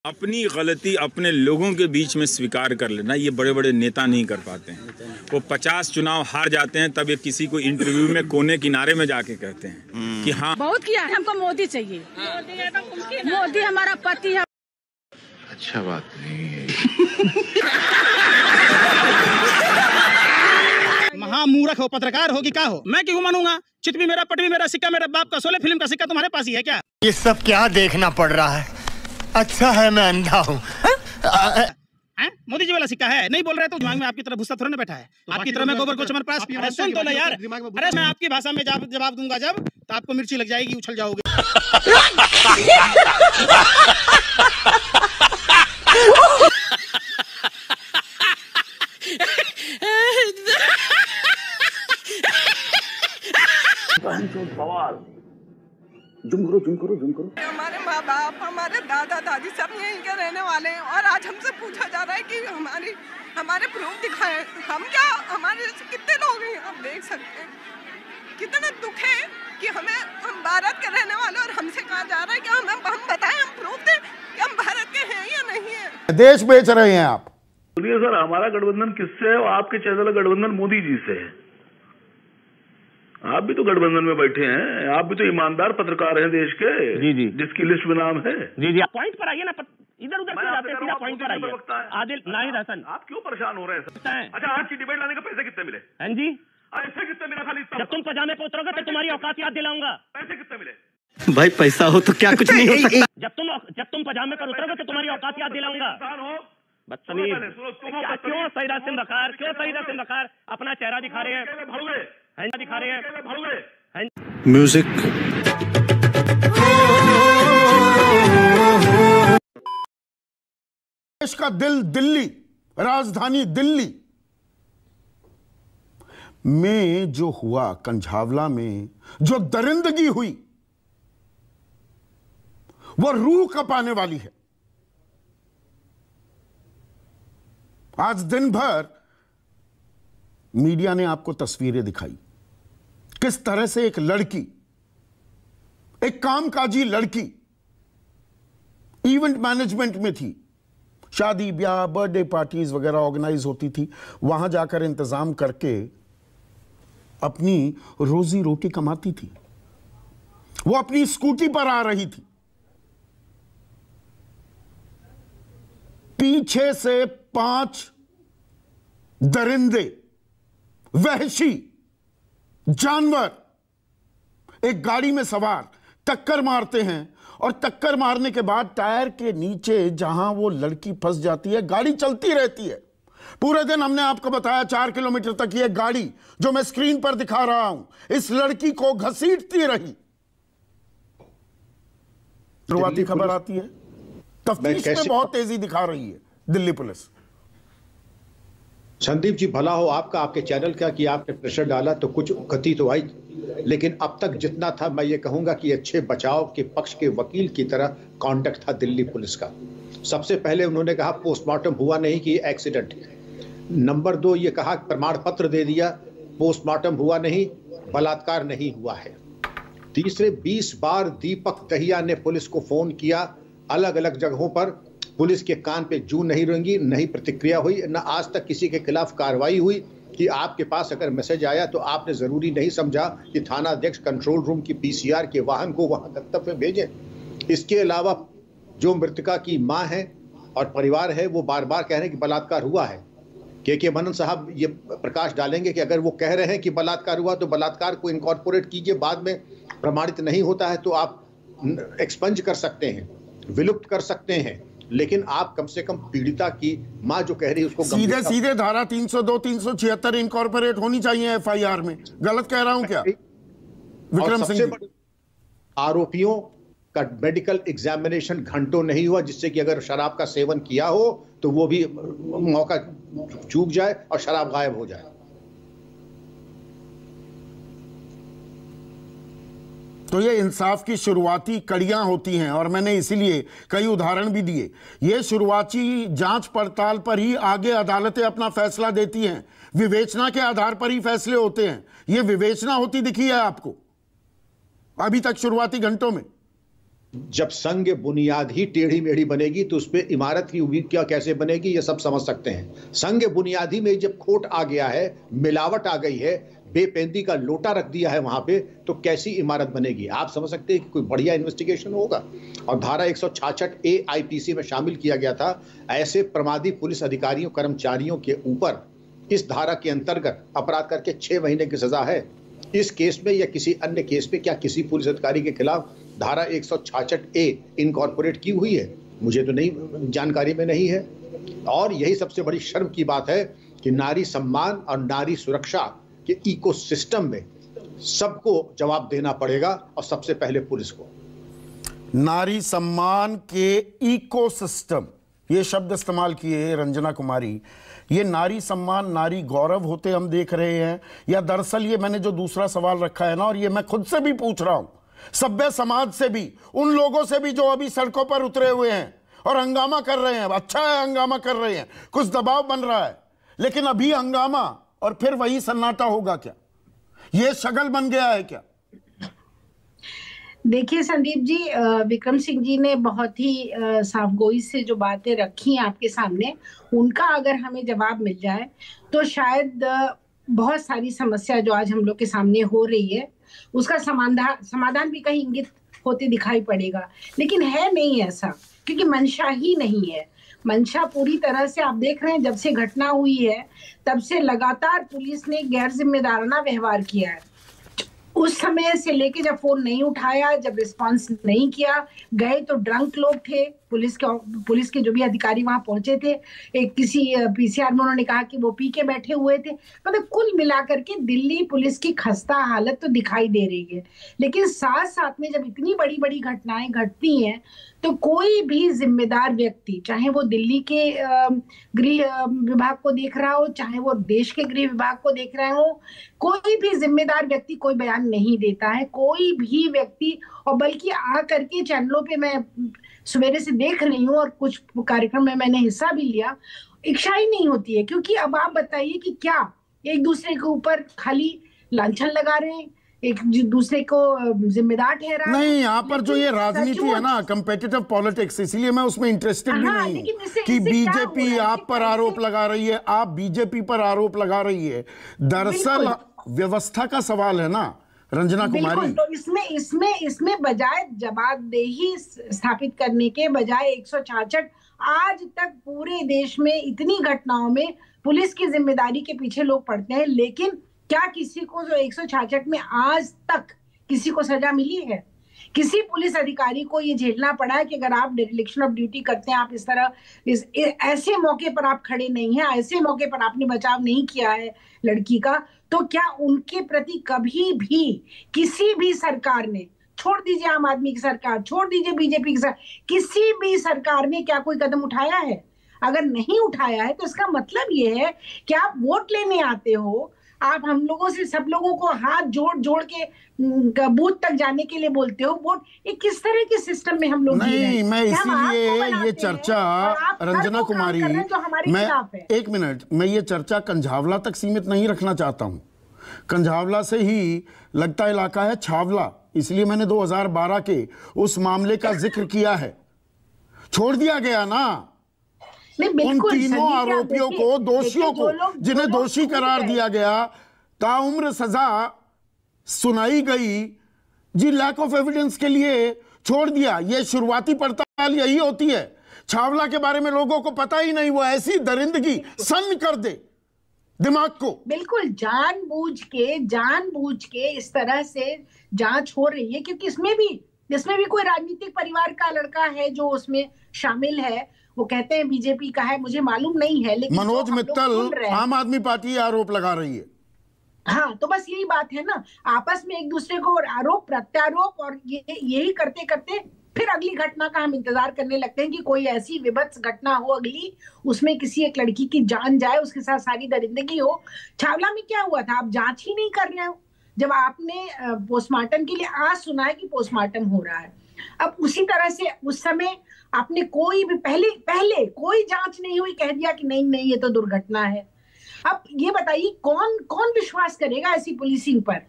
अपनी गलती अपने लोगों के बीच में स्वीकार कर लेना, ये बड़े बड़े नेता नहीं कर पाते हैं। वो 50 चुनाव हार जाते हैं, तब ये किसी को इंटरव्यू में कोने किनारे में जाके कहते हैं कि हाँ बहुत किया है, हमको मोदी चाहिए। मोदी हमारा पति है। अच्छा बात नहीं है। महामूर्ख हो, पत्रकार हो कि क्या हो, मैं क्यों मानूंगा? चिट भी मेरा, पट भी मेरा, सिक्का मेरे बाप का, 16 फिल्म का सिक्का तुम्हारे पास ही है क्या? ये सब क्या देखना पड़ रहा है? अच्छा है मैं अंधा हूँ। मोदी जी वाला सिक्का है, नहीं बोल रहे तो दिमाग में आपकी तरह भूसा थोड़ा ना बैठा है, तो आपकी तरह मैं गोबर को चमरप्राश सुन तो ना यार। अरे मैं आपकी भाषा में जवाब दूंगा जब, तो आपको मिर्ची लग जाएगी, उछल जाओगे। सवाल जुम करो। हमारे माँ बाप, हमारे दादा दादी सब यहीं के रहने वाले हैं, और आज हमसे पूछा जा रहा है कि हमारे प्रूफ दिखाएं। हम क्या, हमारे जैसे कितने लोग हैं, आप देख सकते हैं। कितना दुख है कि हम भारत के रहने वाले, और हमसे कहा जा रहा है कि हम बताएं, हम प्रूफ दें कि हम भारत के हैं या नहीं है। देश बेच रहे हैं आप। बोलिए सर, हमारा गठबंधन किससे है? और आपके चैनल का गठबंधन मोदी जी से है। आप भी तो गठबंधन में बैठे हैं, आप भी तो ईमानदार पत्रकार हैं देश के, जी जिसकी लिस्ट में नाम है। जी पॉइंट पर आइए ना, इधर उधर क्यों जाते हैं, सीधा पॉइंट पर आइए। आदिल नाहिद हसन, आप क्यों परेशान हो रहे हैं? अच्छा, आज की डिबेट लाने के पैसे कितने मिले? हाँ जी, ऐसे कितने मिला? खाली जब तुम पजामे पे उतरोगे तो तुम्हारी औकात याद दिलाऊंगा। पैसे कितने मिले? भाई पैसा हो तो क्या कुछ नहीं हो सकता। जब तुम पजामे पर उतरोगे तो तुम्हारी औकात याद दिलाऊंगा। बदतमीज, क्यों सही रास्ते रखार, अपना चेहरा दिखा रहे हैं, म्यूजिक देश का दिल दिल्ली, राजधानी दिल्ली में जो हुआ, कंझावला में जो दरिंदगी हुई, वो रूह कपाने वाली है। आज दिन भर मीडिया ने आपको तस्वीरें दिखाई, किस तरह से एक लड़की, एक कामकाजी लड़की इवेंट मैनेजमेंट में थी, शादी ब्याह बर्थडे पार्टीज वगैरह ऑर्गेनाइज होती थी, वहां जाकर इंतजाम करके अपनी रोजी रोटी कमाती थी। वो अपनी स्कूटी पर आ रही थी, पीछे से 5 दरिंदे, वहशी जानवर एक गाड़ी में सवार टक्कर मारते हैं, और टक्कर मारने के बाद टायर के नीचे जहां वो लड़की फंस जाती है, गाड़ी चलती रहती है। पूरे दिन हमने आपको बताया 4 किलोमीटर तक ये गाड़ी जो मैं स्क्रीन पर दिखा रहा हूं, इस लड़की को घसीटती रही। शुरुआती खबर आती है, तफ्तीश में बहुत तेजी दिखा रही है दिल्ली पुलिस। संदीप जी, भला हो आपका, आपके चैनल का कि आपने प्रेशर डाला तो कुछ गति तो आई, लेकिन अब तक जितना था, मैं ये कहूंगा कि अच्छे बचाव के पक्ष के वकील की तरह कांटेक्ट था दिल्ली पुलिस का। सबसे पहले उन्होंने कहा पोस्टमार्टम हुआ नहीं कि एक्सीडेंट है। नंबर 2 ये कहा प्रमाण पत्र दे दिया, पोस्टमार्टम हुआ नहीं, बलात्कार नहीं हुआ है। तीसरे 20 बार दीपक दहिया ने पुलिस को फोन किया, अलग अलग जगहों पर। पुलिस के कान पे जू नहीं रेंगी, नहीं प्रतिक्रिया हुई, न आज तक किसी के खिलाफ कार्रवाई हुई। कि आपके पास अगर मैसेज आया तो आपने जरूरी नहीं समझा कि थाना अध्यक्ष कंट्रोल रूम की पीसीआर के वाहन को वहां गंतव्य में भेजें। इसके अलावा जो मृतका की मां है और परिवार है, वो बार बार कह रहे हैं कि बलात्कार हुआ है। के मनन साहब ये प्रकाश डालेंगे कि अगर वो कह रहे हैं कि बलात्कार हुआ तो बलात्कार को इनकॉर्पोरेट कीजिए, बाद में प्रमाणित नहीं होता है तो आप एक्सपंज कर सकते हैं, विलुप्त कर सकते हैं, लेकिन आप कम से कम पीड़िता की मां जो कह रही है उसको सीधे धारा 302 376 इनकॉर्पोरेट होनी चाहिए एफआईआर में। गलत कह रहा हूं क्या विक्रम सिंह? आरोपियों का मेडिकल एग्जामिनेशन घंटों नहीं हुआ, जिससे कि अगर शराब का सेवन किया हो तो वो भी मौका चूक जाए और शराब गायब हो जाए। तो ये इंसाफ की शुरुआती कड़ियां होती हैं, और मैंने इसीलिए कई उदाहरण भी दिए। ये शुरुआती जांच पड़ताल पर ही आगे अदालतें अपना फैसला देती हैं, विवेचना के आधार पर ही फैसले होते हैं। ये विवेचना होती दिखी है आपको अभी तक शुरुआती घंटों में? जब संग बुनियाद ही टेढ़ी मेढ़ी बनेगी तो उस पर इमारत की उम्मीद क्या कैसे बनेगी, ये सब समझ सकते हैं। संग बुनियादी में जब खोट आ गया है, मिलावट आ गई है, बेपेंदी का लोटा रख दिया है वहां पे, तो कैसी इमारत बनेगी? आप समझ सकते हैं कि कोई बढ़िया इन्वेस्टिगेशन होगा। और धारा 166A IPC में शामिल किया गया था। ऐसे प्रमादी पुलिस अधिकारियों कर्मचारियों के ऊपर इस धारा के अंतर्गत अपराध करके 6 महीने की सजा है। इस केस में या किसी अन्य केस में क्या किसी पुलिस अधिकारी के खिलाफ धारा 166A इनकॉर्पोरेट की हुई है? मुझे तो नहीं, जानकारी में नहीं है। और यही सबसे बड़ी शर्म की बात है कि नारी सम्मान और नारी सुरक्षा के इकोसिस्टम में सबको जवाब देना पड़ेगा, और सबसे पहले पुलिस को। नारी सम्मान के इकोसिस्टम, ये शब्द इस्तेमाल किए रंजना कुमारी। ये नारी सम्मान, नारी गौरव होते हम देख रहे हैं, या दरअसल ये मैंने जो दूसरा सवाल रखा है ना, और ये मैं खुद से भी पूछ रहा हूं, सभ्य समाज से भी, उन लोगों से भी जो अभी सड़कों पर उतरे हुए हैं और हंगामा कर रहे हैं। अच्छा है हंगामा कर रहे हैं, कुछ दबाव बन रहा है, लेकिन अभी हंगामा और फिर वही सन्नाटा होगा क्या? ये शगल बन गया है क्या? देखिए संदीप जी, विक्रम सिंह जी ने बहुत ही साफगोई से जो बातें रखी आपके सामने, उनका अगर हमें जवाब मिल जाए तो शायद बहुत सारी समस्या जो आज हम लोग के सामने हो रही है उसका समाधान भी कहीं इंगित होते दिखाई पड़ेगा। लेकिन है नहीं ऐसा, क्योंकि मंशा ही नहीं है। मंशा पूरी तरह से आप देख रहे हैं, जब से घटना हुई है तब से लगातार पुलिस ने गैर जिम्मेदाराना व्यवहार किया है। उस समय से लेके जब फोन नहीं उठाया, जब रिस्पांस नहीं किया, गए तो ड्रंक लोग थे, पुलिस के जो भी अधिकारी वहां पहुंचे थे, एक किसी पीसीआर में उन्होंने कहा कि वो पी के बैठे हुए थे। मतलब कुल मिलाकर के दिल्ली पुलिस की खस्ता हालत तो दिखाई दे रही है। लेकिन साथ साथ में जब इतनी बड़ी बड़ी घटनाएं घटती हैं तो कोई भी जिम्मेदार व्यक्ति, चाहे वो दिल्ली के गृह विभाग को देख रहा हो, चाहे वो देश के गृह विभाग को देख रहे हो, कोई भी जिम्मेदार व्यक्ति कोई बयान नहीं देता है, कोई भी व्यक्ति। और बल्कि आ करके चैनलों पे मैं सवेरे से देख रही हूँ और कुछ कार्यक्रम में मैंने हिस्सा भी लिया, इच्छा ही नहीं होती है। क्योंकि अब आप बताइए कि क्या एक दूसरे के ऊपर खाली लांछन लगा रहे हैं, एक दूसरे को जिम्मेदार ठहरा नहीं। यहाँ पर जो ये राजनीति है ना, कंपेटिटिव पॉलिटिक्स, इसीलिए मैं उसमें इंटरेस्टेड भी नहीं हूँ कि बीजेपी आप पर आरोप लगा रही है, आप बीजेपी पर आरोप लगा रही है। दरअसल व्यवस्था का सवाल है ना रंजना कुमारी। तो इसमें बजाय जवाबदेही स्थापित करने के बजाय 166, आज तक पूरे देश में इतनी घटनाओं में पुलिस की जिम्मेदारी के पीछे लोग पड़ते हैं, लेकिन क्या किसी को जो 166 में आज तक किसी को सजा मिली है? किसी पुलिस अधिकारी को ये झेलना पड़ा है कि अगर आप डिरेक्शन ऑफ ड्यूटी करते हैं, आप इस तरह ऐसे मौके पर आप खड़े नहीं हैं, ऐसे मौके पर आपने बचाव नहीं किया है लड़की का, तो क्या उनके प्रति कभी भी किसी भी सरकार ने, छोड़ दीजिए आम आदमी की सरकार, छोड़ दीजिए बीजेपी की सरकार, किसी भी सरकार ने क्या कोई कदम उठाया है? अगर नहीं उठाया है तो इसका मतलब ये है कि आप वोट लेने आते हो, आप हम लोगों से, सब लोगों को हाथ जोड़ के बूथ तक जाने के लिए बोलते हो। वोट एक किस तरह के सिस्टम में हम लोग नहीं, मैं इसीलिए ये चर्चा रंजना कुमारी, मैं एक मिनट, मैं ये चर्चा कंझावला तक सीमित नहीं रखना चाहता हूँ। कंझावला से ही लगता इलाका है छावला, इसलिए मैंने 2012 के उस मामले का जिक्र किया है। छोड़ दिया गया ना उन तीनों आरोपियों को, दोषियों को, जिन्हें दोषी करार दिया गया, ताउम्र सजा सुनाई गई जी, लैक ऑफ एविडेंस के लिए छोड़ दिया। ये शुरुआती पड़ताल यही होती है। छावला के बारे में लोगों को पता ही नहीं, वो ऐसी दरिंदगी सन्न कर दे दिमाग को। बिल्कुल जानबूझ के इस तरह से जांच हो रही है, क्योंकि इसमें भी कोई राजनीतिक परिवार का लड़का है जो उसमें शामिल है। वो कहते हैं बीजेपी का है, मुझे मालूम नहीं है, लेकिन मनोज मित्तल आम आदमी पार्टी आरोप लगा रही है। हाँ, तो बस यही बात है ना, आपस में एक दूसरे को आरोप प्रत्यारोप, और यही करते करते फिर अगली घटना का हम इंतजार करने लगते हैं कि कोई ऐसी विभत्स घटना हो अगली, उसमें किसी एक लड़की की जान जाए, उसके साथ सारी दरिंदगी हो। छावला में क्या हुआ था? आप जांच ही नहीं कर रहे हो, जब आपने पोस्टमार्टम के लिए आज सुना है कि पोस्टमार्टम हो रहा है। अब उसी तरह से उस समय आपने कोई भी पहले कोई जांच नहीं हुई, कह दिया कि नहीं ये तो दुर्घटना है। अब ये बताइए कौन विश्वास करेगा ऐसी पुलिसिंग पर,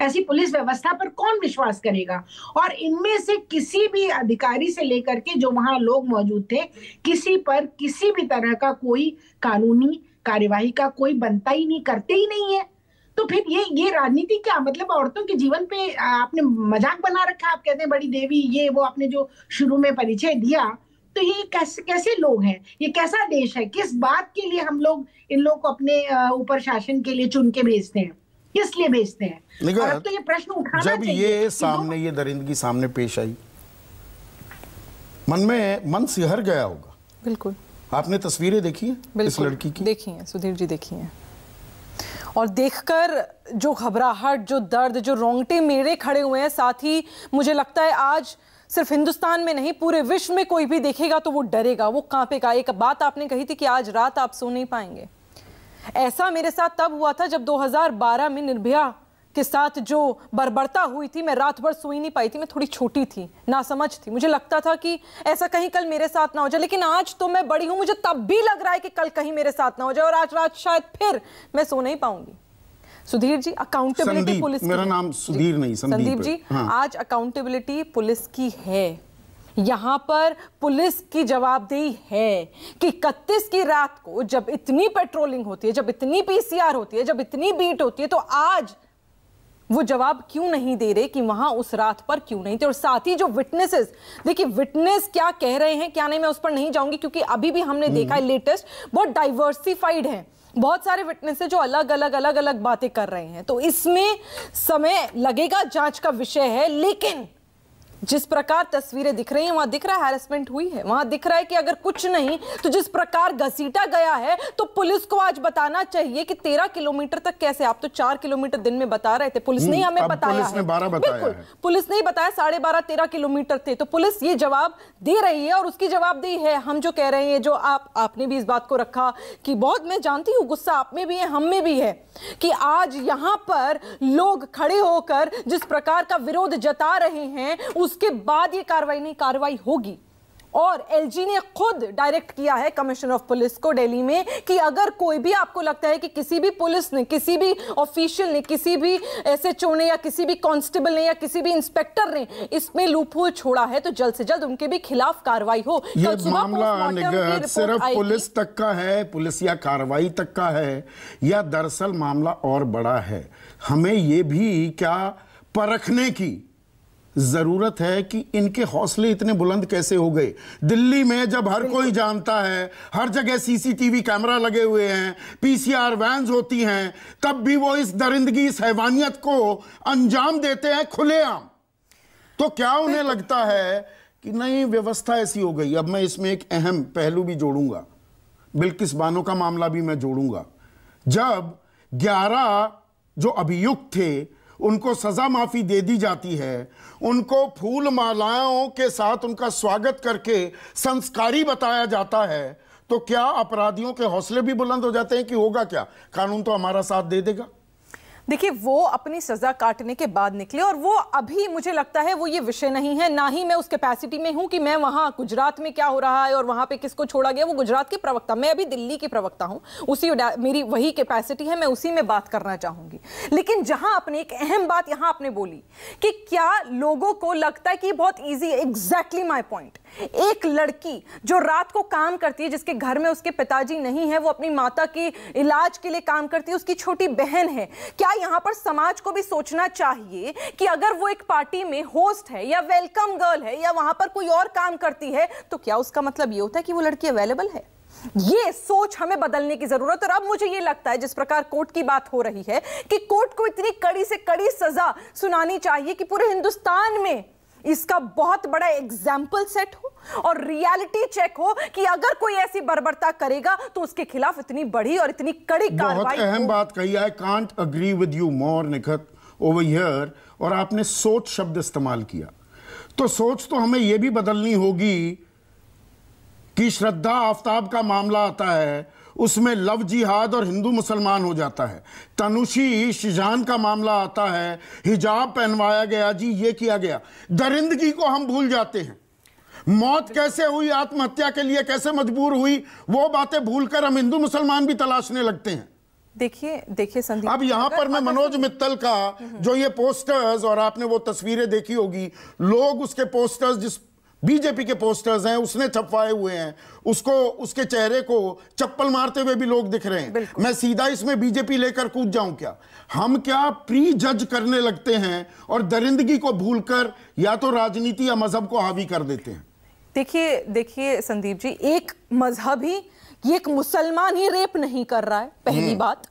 ऐसी पुलिस व्यवस्था पर कौन विश्वास करेगा? और इनमें से किसी भी अधिकारी से लेकर के जो वहां लोग मौजूद थे, किसी पर किसी भी तरह का कोई कानूनी कार्यवाही का कोई बनता ही नहीं, करते ही नहीं है। तो फिर ये राजनीति क्या? मतलब औरतों के जीवन पे आपने मजाक बना रखा। आप कहते हैं बड़ी देवी, ये वो आपने जो शुरू में परिचय दिया, तो ये कैसे लोग हैं? ये कैसा देश है? किस बात के लिए हम लोग इन लोगों को अपने ऊपर शासन के लिए चुन के भेजते हैं? किस लिए भेजते हैं? और अब तो ये प्रश्न उठाना जब ये सामने ये दरिंदगी सामने पेश आई, मन सिहर गया होगा। बिल्कुल। आपने तस्वीरें देखी हैं इस लड़की की? देखी हैं सुधीर जी, देखी हैं। और देखकर जो घबराहट, जो दर्द, जो रोंगटे मेरे खड़े हुए हैं, साथ ही मुझे लगता है आज सिर्फ हिंदुस्तान में नहीं पूरे विश्व में कोई भी देखेगा तो वो डरेगा, वो कांपेगा। एक बात आपने कही थी कि आज रात आप सो नहीं पाएंगे। ऐसा मेरे साथ तब हुआ था जब 2012 में निर्भया के साथ जो बर्बरता हुई थी। मैं रात भर सो ही नहीं पाई थी। मैं थोड़ी छोटी थी, नासमझ थी, मुझे लगता था कि ऐसा कहीं कल मेरे साथ ना हो जाए। लेकिन आज तो मैं बड़ी हूं, मुझे तब भी लग रहा है कि कल कहीं मेरे साथ ना हो जाए और आज रात शायद फिर मैं सो नहीं पाऊंगी। सुधीर जी, अकाउंटेबिलिटी पुलिस, मेरा नाम सुधीर नहीं, संदीप जी। हाँ। आज अकाउंटेबिलिटी पुलिस की है। यहां पर पुलिस की जवाबदेही है कि 31 की रात को जब इतनी पेट्रोलिंग होती है, जब इतनी पीसीआर होती है, जब इतनी बीट होती है, तो आज वो जवाब क्यों नहीं दे रहे कि वहां उस रात पर क्यों नहीं थे। और साथ ही जो विटनेसेस, देखिए विटनेस क्या कह रहे हैं क्या नहीं, मैं उस पर नहीं जाऊंगी क्योंकि अभी भी हमने देखा है लेटेस्ट बहुत डाइवर्सिफाइड है, बहुत सारे विटनेस जो अलग अलग बातें कर रहे हैं। तो इसमें समय लगेगा, जांच का विषय है। लेकिन जिस प्रकार तस्वीरें दिख रही हैं वहां दिख रहा है हैरेसमेंट हुई है। वहां दिख रहा है कि अगर कुछ नहीं तो जिस प्रकार घसीटा गया है, तो पुलिस को आज बताना चाहिए कि 13 किलोमीटर तक कैसे। आप तो 4 किलोमीटर दिन में बता रहे थे, पुलिस ने हमें बताया, पुलिस ने 12 बताया है। पुलिस नहीं बताया, 12.5-13 किलोमीटर थे। तो पुलिस ये जवाब दे रही है और उसकी जवाबदेही है। हम जो कह रहे हैं, जो आपने भी इस बात को रखा कि बहुत, मैं जानती हूं गुस्सा आप में भी है, हम में भी है, कि आज यहां पर लोग खड़े होकर जिस प्रकार का विरोध जता रहे हैं, उसके बाद ये कार्रवाई होगी। और एलजी ने खुद डायरेक्ट किया है कमिश्नर ऑफ पुलिस को दिल्ली में कि अगर कोई भी आपको लगता है कि किसी भी पुलिस ने, किसी भी ऑफिशियल ने, किसी भी एसएचओ ने या किसी भी कांस्टेबल ने या किसी भी इंस्पेक्टर ने इसमें लूपहोल छोड़ा है, तो जल्द से जल्द उनके भी खिलाफ कार्रवाई हो। ये मामला निगहत सिर्फ पुलिस तक का है, पुलिस या कार्रवाई तक का है, या दरअसल मामला और बड़ा है? हमें ये भी क्या परखने की जरूरत है कि इनके हौसले इतने बुलंद कैसे हो गए। दिल्ली में जब हर कोई जानता है, हर जगह सीसीटीवी कैमरा लगे हुए हैं, पीसीआर वैन्स होती हैं, तब भी वो इस दरिंदगी, इस हैवानियत को अंजाम देते हैं खुलेआम। तो क्या उन्हें लगता है कि नहीं व्यवस्था ऐसी हो गई? अब मैं इसमें एक अहम पहलू भी जोड़ूंगा, बिल्किस बानो का मामला भी मैं जोड़ूंगा। जब 11 जो अभियुक्त थे उनको सजा माफी दे दी जाती है, उनको फूल मालाओं के साथ उनका स्वागत करके संस्कारी बताया जाता है, तो क्या अपराधियों के हौसले भी बुलंद हो जाते हैं कि होगा क्या, कानून तो हमारा साथ दे देगा? देखिए, वो अपनी सजा काटने के बाद निकले और वो अभी मुझे लगता है वो ये विषय नहीं है, ना ही मैं उस कैपेसिटी में हूं कि मैं वहां गुजरात में क्या हो रहा है और वहां पे किसको छोड़ा गया, वो गुजरात के प्रवक्ता, मैं अभी दिल्ली की प्रवक्ता हूं, उसी मेरी वही कैपेसिटी है, मैं उसी में बात करना चाहूंगी। लेकिन जहां आपने एक अहम बात यहां आपने बोली कि क्या लोगों को लगता है कि बहुत ईजी, एग्जैक्टली माई पॉइंट। एक लड़की जो रात को काम करती है, जिसके घर में उसके पिताजी नहीं है, वो अपनी माता के इलाज के लिए काम करती है, उसकी छोटी बहन है, क्या यहां पर समाज को भी सोचना चाहिए कि अगर वो एक पार्टी में होस्ट है या वेलकम गर्ल है या वहां पर कोई और काम करती है, तो क्या उसका मतलब ये होता है कि वो लड़की अवेलेबल है? ये सोच हमें बदलने की जरूरत है। और अब मुझे ये लगता है जिस प्रकार कोर्ट की बात हो रही है कि कोर्ट को इतनी कड़ी से कड़ी सजा सुनानी चाहिए कि पूरे हिंदुस्तान में इसका बहुत बड़ा एग्जाम्पल सेट हो और रियलिटी चेक हो कि अगर कोई ऐसी बर्बरता करेगा तो उसके खिलाफ इतनी बड़ी और इतनी कड़ी कार्रवाई। बहुत अहम बात कही है, can't agree with you more Nikhat over here. और आपने सोच शब्द इस्तेमाल किया, तो सोच तो हमें यह भी बदलनी होगी कि श्रद्धा आफ्ताब का मामला आता है, उसमें लव जिहाद और हिंदू मुसलमान हो जाता है। तनुषी शिजान का मामला आता है, हिजाब पहनवाया गया जी, ये किया गया। दरिंदगी को हम भूल जाते हैं। मौत कैसे हुई, आत्महत्या के लिए कैसे मजबूर हुई, वो बातें भूलकर हम हिंदू मुसलमान भी तलाशने लगते हैं। देखिए संदीप, अब यहां पर मैं मनोज मित्तल का जो ये पोस्टर्स, और आपने वो तस्वीरें देखी होगी, लोग उसके पोस्टर्स, जिस बीजेपी के पोस्टर्स हैं उसने छपवाए हुए हैं, उसको, उसके चेहरे को चप्पल मारते हुए भी लोग दिख रहे हैं। मैं सीधा इसमें बीजेपी लेकर कूद जाऊं क्या? हम क्या प्री जज करने लगते हैं और दरिंदगी को भूलकर या तो राजनीति या मजहब को हावी कर देते हैं? देखिए संदीप जी, एक मजहबी, ये एक मुसलमान ही रेप नहीं कर रहा है, पहली बात।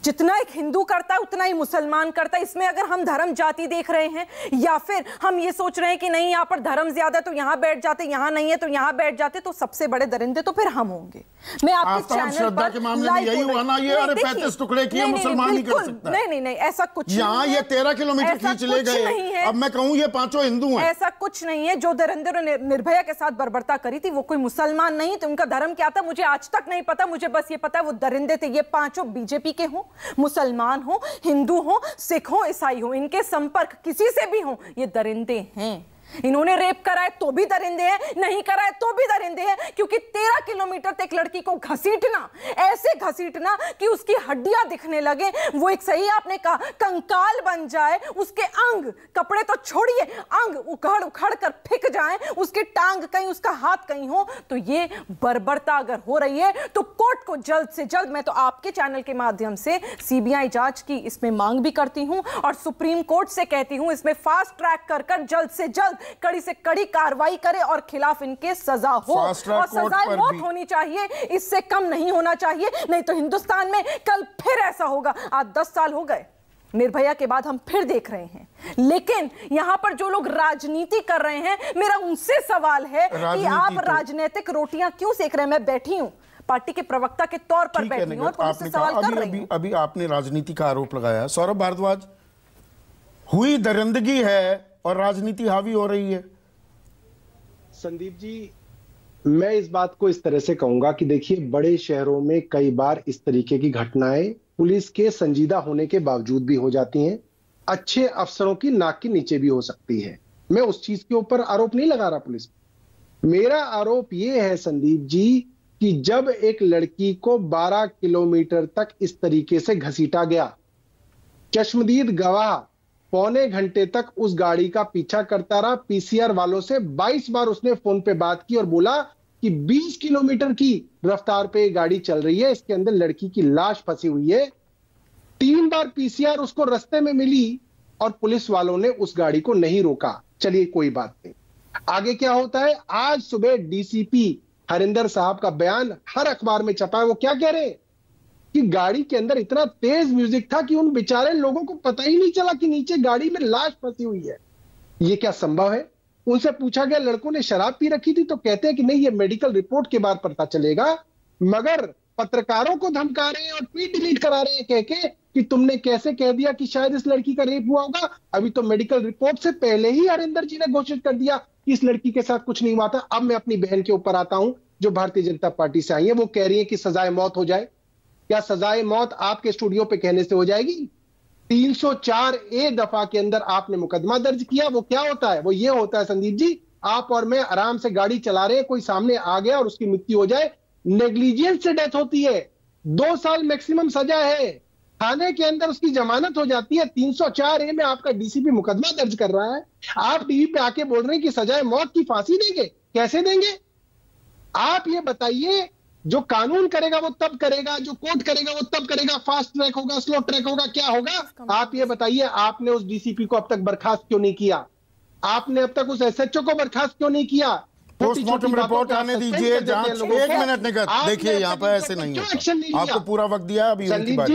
जितना एक हिंदू करता है उतना ही मुसलमान करता है। इसमें अगर हम धर्म जाति देख रहे हैं या फिर हम ये सोच रहे हैं कि नहीं यहाँ पर धर्म ज्यादा तो यहाँ बैठ जाते, यहाँ नहीं है तो यहाँ बैठ जाते, तो सबसे बड़े दरिंदे तो फिर हम होंगे। मैं आपके चैनल श्रद्धा के मामले में यही हुआ ना, ये अरे 35 टुकड़े किए, मुसलमान नहीं कर सकता। नहीं, ऐसा कुछ यहाँ ये 13 किलोमीटर खींच ले गए, अब मैं कहूँ ये 5 हिंदू हैं। ऐसा कुछ नहीं है। जो दरिंदे ने निर्भया के साथ बर्बरता करी थी वो कोई मुसलमान नहीं थे। उनका धर्म क्या था मुझे आज तक नहीं पता, मुझे बस ये पता है वो दरिंदे थे। ये 5 बीजेपी के हों, मुसलमान हो, हिंदू हो, सिख हो, ईसाई हो, इनके संपर्क किसी से भी हो, ये दरिंदे हैं। इन्होंने रेप करा है तो भी दरिंदे हैं, नहीं करा है तो भी दरिंदे हैं। क्योंकि 13 किलोमीटर तक लड़की को घसीटना, ऐसे घसीटना कि उसकी हड्डियां दिखने लगे, वो एक, सही आपने कहा, कंकाल बन जाए, उसके अंग, कपड़े तो छोड़िए, अंग उखड़ उखड़ कर फेंक जाए, उसकी टांग कहीं, उसका हाथ कहीं हो, तो ये बर्बरता अगर हो रही है तो कोर्ट को जल्द से जल्द, मैं तो आपके चैनल के माध्यम से सीबीआई जांच की इसमें मांग भी करती हूं और सुप्रीम कोर्ट से कहती हूं इसमें फास्ट ट्रैक कर जल्द से जल्द कड़ी से कड़ी कार्रवाई करे और खिलाफ इनके सजा हो, और सजाए मौत होनी चाहिए, इससे कम नहीं होना चाहिए। नहीं तो हिंदुस्तान में कल फिर ऐसा होगा। आज 10 साल हो गए निर्भया के बाद, हम फिर देख रहे हैं। लेकिन यहां पर जो लोग राजनीति कर रहे हैं, मेरा उनसे सवाल है कि आप राजनीतिक रोटियां क्यों सेक रहे हैं? मैं बैठी हूं, पार्टी के प्रवक्ता के तौर पर बैठी हूं और उनसे सवाल कर रही हूं। अभी आपने राजनीति का आरोप लगाया, सौरभ भारद्वाज, हुई दरिंदगी है और राजनीति हावी हो रही है। संदीप जी, मैं इस बात को इस तरह से कहूंगा कि देखिए, बड़े शहरों में कई बार इस तरीके की घटनाएं पुलिस के संजीदा होने के बावजूद भी हो जाती हैं, अच्छे अफसरों की नाक के नीचे भी हो सकती है। मैं उस चीज के ऊपर आरोप नहीं लगा रहा पुलिस पे। मेरा आरोप यह है संदीप जी कि जब एक लड़की को 12 किलोमीटर तक इस तरीके से घसीटा गया, चश्मदीद गवाह पौने घंटे तक उस गाड़ी का पीछा करता रहा, पीसीआर वालों से 22 बार उसने फोन पे बात की और बोला कि 20 किलोमीटर की रफ्तार पे गाड़ी चल रही है, इसके अंदर लड़की की लाश फंसी हुई है। 3 बार पीसीआर उसको रास्ते में मिली और पुलिस वालों ने उस गाड़ी को नहीं रोका। चलिए कोई बात नहीं, आगे क्या होता है? आज सुबह डीसीपी हरिंदर साहब का बयान हर अखबार में छपा है। वो क्या कह रहे हैं कि गाड़ी के अंदर इतना तेज म्यूजिक था कि उन बेचारे लोगों को पता ही नहीं चला कि नीचे गाड़ी में लाश फंसी हुई है। ये क्या संभव है? उनसे पूछा गया लड़कों ने शराब पी रखी थी, तो कहते हैं कि नहीं, ये मेडिकल रिपोर्ट के बाद पता चलेगा। मगर पत्रकारों को धमका रहे हैं और ट्वीट डिलीट करा रहे हैं कह के कि तुमने कैसे कह दिया कि शायद इस लड़की का रेप हुआ होगा। अभी तो मेडिकल रिपोर्ट से पहले ही हरिंदर जी ने घोषित कर दिया कि इस लड़की के साथ कुछ नहीं हुआ था। अब मैं अपनी बहन के ऊपर आता हूं जो भारतीय जनता पार्टी से आई है। वो कह रही है कि सजाए मौत हो जाए। क्या सजाए मौत आपके स्टूडियो पे कहने से हो जाएगी? 304A दफा के अंदर आपने मुकदमा दर्ज किया। वो क्या होता है? वो ये होता है संदीप जी, आप और मैं आराम से गाड़ी चला रहे हैं, कोई सामने आ गया और उसकी मृत्यु हो जाए, नेग्लिजेंस से डेथ होती है, 2 साल मैक्सिमम सजा है, थाने के अंदर उसकी जमानत हो जाती है। 304A में आपका डीसीपी मुकदमा दर्ज कर रहा है, आप टीवी पे आके बोल रहे हैं कि सजाए मौत की फांसी देंगे। कैसे देंगे? आप ये बताइए। जो कानून करेगा वो तब करेगा, जो कोर्ट करेगा वो तब करेगा। फास्ट ट्रैक होगा, स्लो ट्रैक होगा, क्या होगा? आप ये बताइए, आपने उस डीसीपी को अब तक बर्खास्त क्यों नहीं किया? आपने अब तक उस एसएचओ को बर्खास्त क्यों नहीं किया? पोस्टमार्टम रिपोर्ट आने दीजिए, जांच 1 मिनट निकट। देखिए यहाँ पर ऐसे नहीं है, आपको पूरा वक्त दिया। अभी संदीप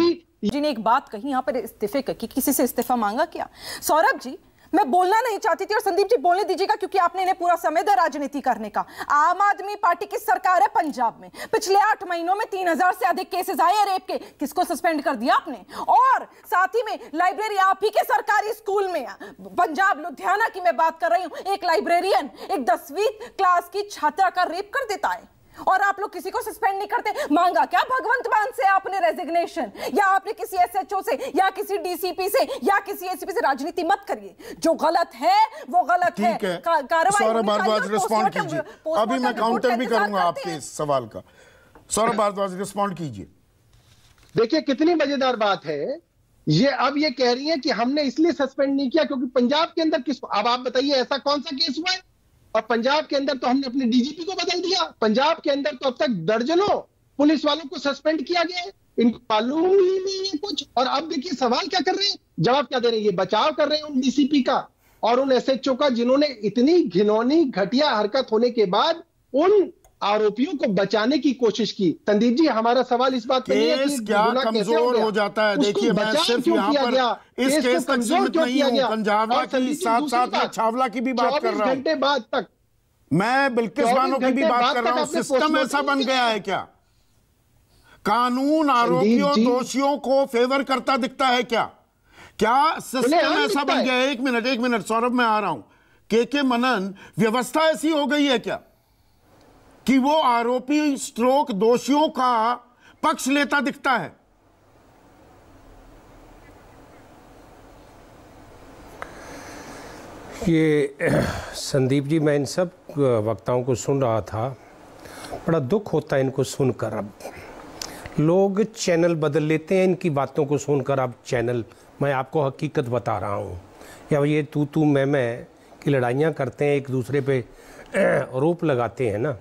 जी ने एक बात कही यहाँ पर इस्तीफे की, किसी से इस्तीफा मांगा क्या? सौरभ जी, मैं बोलना नहीं चाहती थी और संदीप जी बोलने दीजिएगा क्योंकि आपने इन्हें पूरा समय दिया राजनीति करने का। आम आदमी पार्टी की सरकार है पंजाब में, पिछले 8 महीनों में 3000 से अधिक केसेस आए हैं रेप के। किसको सस्पेंड कर दिया आपने? और साथ ही में लाइब्रेरी आप ही के सरकारी स्कूल में, पंजाब लुधियाना की मैं बात कर रही हूं, एक लाइब्रेरियन एक 10वीं क्लास की छात्रा का रेप कर देता है और आप लोग किसी को सस्पेंड नहीं करते। मांगा क्या भगवंत मान से आपने रेजिग्नेशन, या आपने किसी एसएचओ से या किसी डीसीपी से या किसी एसीपी से? राजनीति मत करिए, जो गलत है वो गलत है। कार्रवाई सौरभ भारद्वाज रिस्पॉन्ड कीजिए। अभी मैं काउंटर भी करूंगा आपके इस सवाल का। सौरभ भारद्वाज रिस्पॉन्ड कीजिए। देखिए कितनी मजेदार बात है ये। अब ये कह रही है कि हमने इसलिए सस्पेंड नहीं किया क्योंकि पंजाब के अंदर किस, अब आप बताइए ऐसा कौन सा केस हुआ है? और पंजाब के अंदर तो हमने अपने डीजीपी को बदल दिया, पंजाब के अंदर तो अब तक दर्जनों पुलिस वालों को सस्पेंड किया गया है, इनको मालूम ही नहीं है कुछ। और अब देखिए सवाल क्या कर रहे हैं, जवाब क्या दे रहे हैं, ये बचाव कर रहे हैं उन डीसीपी का और उन एसएचओ का जिन्होंने इतनी घिनौनी घटिया हरकत होने के बाद उन आरोपियों को बचाने की कोशिश की। संदीप जी हमारा सवाल इस बात पे नहीं है कि क्या कमजोर हो जाता है। देखिए मैं सिर्फ यहाँ पर इस केस तक सीमित नहीं हूँ, पंजाबला की साथ साथ छावला की भी बात कर रहा हूँ, घंटे बाद तक मैं बिल्किसबानों की भी बात कर रहा हूँ। सिस्टम ऐसा बन गया है क्या? कानून आरोपियों दोषियों को फेवर करता दिखता है क्या? क्या सिस्टम ऐसा बन गया है? एक मिनट सौरभ मैं आ रहा हूं। के मनन, व्यवस्था ऐसी हो गई है क्या कि वो आरोपी स्ट्रोक दोषियों का पक्ष लेता दिखता है? ये संदीप जी, मैं इन सब वक्ताओं को सुन रहा था, बड़ा दुख होता है इनको सुनकर। अब लोग चैनल बदल लेते हैं इनकी बातों को सुनकर। अब चैनल, मैं आपको हकीकत बता रहा हूँ, या ये तू मैं की लड़ाइयाँ करते हैं, एक दूसरे पे आरोप लगाते हैं ना।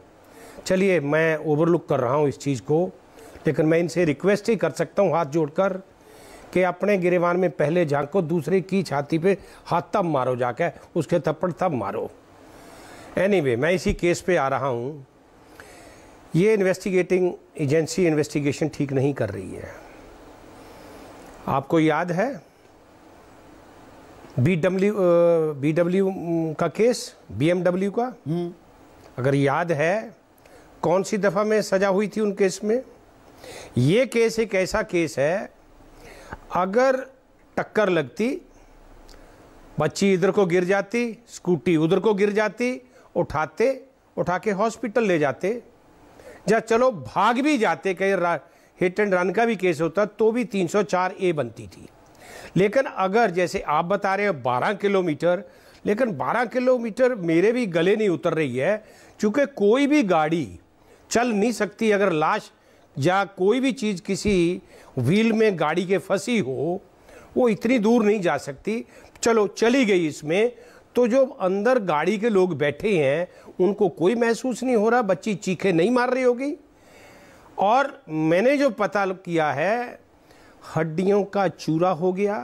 चलिए मैं ओवरलुक कर रहा हूँ इस चीज़ को, लेकिन मैं इनसे रिक्वेस्ट ही कर सकता हूँ हाथ जोड़कर कि अपने गिरेबान में पहले झांको, दूसरे की छाती पे हाथ तब मारो, जाके उसके थप्पड़ तब मारो। एनीवे, मैं इसी केस पे आ रहा हूँ। ये इन्वेस्टिगेटिंग एजेंसी इन्वेस्टिगेशन ठीक नहीं कर रही है। आपको याद है बीडब्ल्यू का केस, BMW का? अगर याद है कौन सी दफ़ा में सज़ा हुई थी उन केस में? ये केस एक ऐसा केस है, अगर टक्कर लगती, बच्ची इधर को गिर जाती, स्कूटी उधर को गिर जाती, उठा के हॉस्पिटल ले जाते, या चलो भाग भी जाते, कहीं हिट एंड रन का भी केस होता तो भी 304A बनती थी। लेकिन अगर जैसे आप बता रहे हो 12 किलोमीटर, लेकिन 12 किलोमीटर मेरे भी गले नहीं उतर रही है, क्योंकि कोई भी गाड़ी चल नहीं सकती अगर लाश या कोई भी चीज़ किसी व्हील में गाड़ी के फंसी हो, वो इतनी दूर नहीं जा सकती। चलो चली गई इसमें, तो जो अंदर गाड़ी के लोग बैठे हैं उनको कोई महसूस नहीं हो रहा, बच्ची चीखे नहीं मार रही होगी। और मैंने जो पता किया है, हड्डियों का चूरा हो गया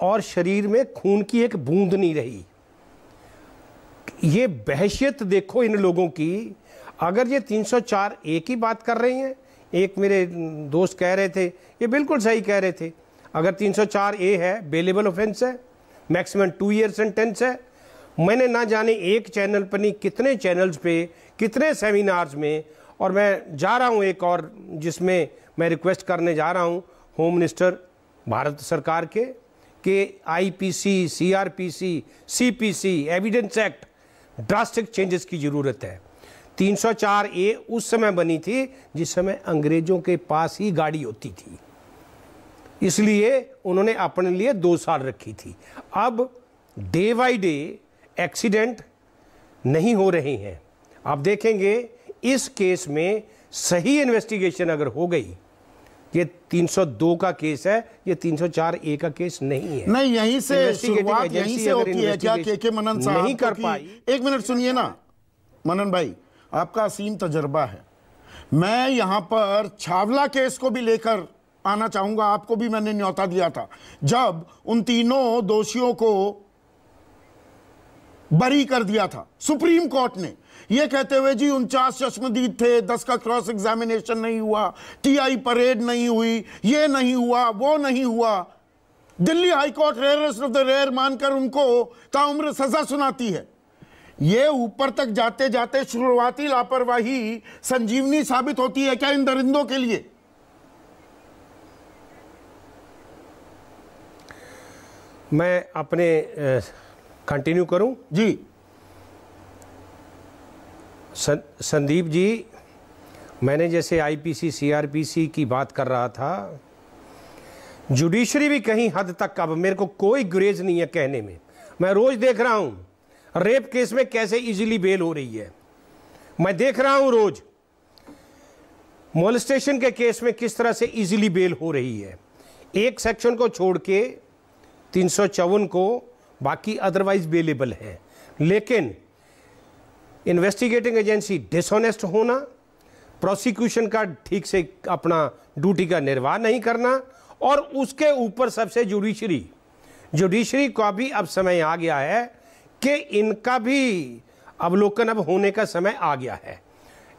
और शरीर में खून की एक बूंद नहीं रही। ये बहशियत देखो इन लोगों की। अगर ये 304A की बात कर रहे हैं, एक मेरे दोस्त कह रहे थे, ये बिल्कुल सही कह रहे थे, अगर 304A है, बेलेबल ऑफेंस है, मैक्सिमम 2 ईयर सेंटेंस है। मैंने ना जाने एक चैनल पर नहीं, कितने चैनल्स पे, कितने सेमिनार्स में, और मैं जा रहा हूँ एक और जिसमें मैं रिक्वेस्ट करने जा रहा हूँ होम मिनिस्टर भारत सरकार के कि IPC, CRPC, CPC, evidence act, drastic changes की ज़रूरत है। 304A उस समय बनी थी जिस समय अंग्रेज़ों के पास ही गाड़ी होती थी, इसलिए उन्होंने अपने लिए 2 साल रखी थी। अब डे बाई डे एक्सीडेंट नहीं हो रहे हैं। आप देखेंगे इस केस में सही इन्वेस्टिगेशन अगर हो गई, ये 302 का केस है, ये 304A का केस नहीं है। नहीं, यहीं से शुरुआत यहीं से होती है क्या के मनन साहब? नहीं कर पाई। एक मिनट सुनिए ना मनन भाई, आपका असीम तजर्बा है। मैं यहां पर छावला केस को भी लेकर आना चाहूंगा। आपको भी मैंने न्योता दिया था जब उन तीनों दोषियों को बरी कर दिया था सुप्रीम कोर्ट ने, यह कहते हुए जी 49 चश्मदीद थे, 10 का क्रॉस एग्जामिनेशन नहीं हुआ, TI परेड नहीं हुई, ये नहीं हुआ, वो नहीं हुआ। Delhi high court rarest of the rare मानकर उनको ताउम्र सजा सुनाती है। ये ऊपर तक जाते जाते शुरुआती लापरवाही संजीवनी साबित होती है क्या इन दरिंदों के लिए? मैं अपने कंटिन्यू करूं जी। संदीप जी, मैंने जैसे IPC, CRPC की बात कर रहा था, जुडिशरी भी कहीं हद तक, अब मेरे को कोई गुरेज नहीं है कहने में। मैं रोज देख रहा हूं रेप केस में कैसे इजीली बेल हो रही है, मैं देख रहा हूं रोज। मोलेस्टेशन के केस में किस तरह से इजीली बेल हो रही है, एक सेक्शन को छोड़ के 354 को बाकी अदरवाइज बेलेबल है। लेकिन इन्वेस्टिगेटिंग एजेंसी डिसऑनेस्ट होना, प्रोसिक्यूशन का ठीक से अपना ड्यूटी का निर्वाह नहीं करना, और उसके ऊपर सबसे जुडिशरी का भी अब समय आ गया है कि इनका भी अवलोकन अब होने का समय आ गया है।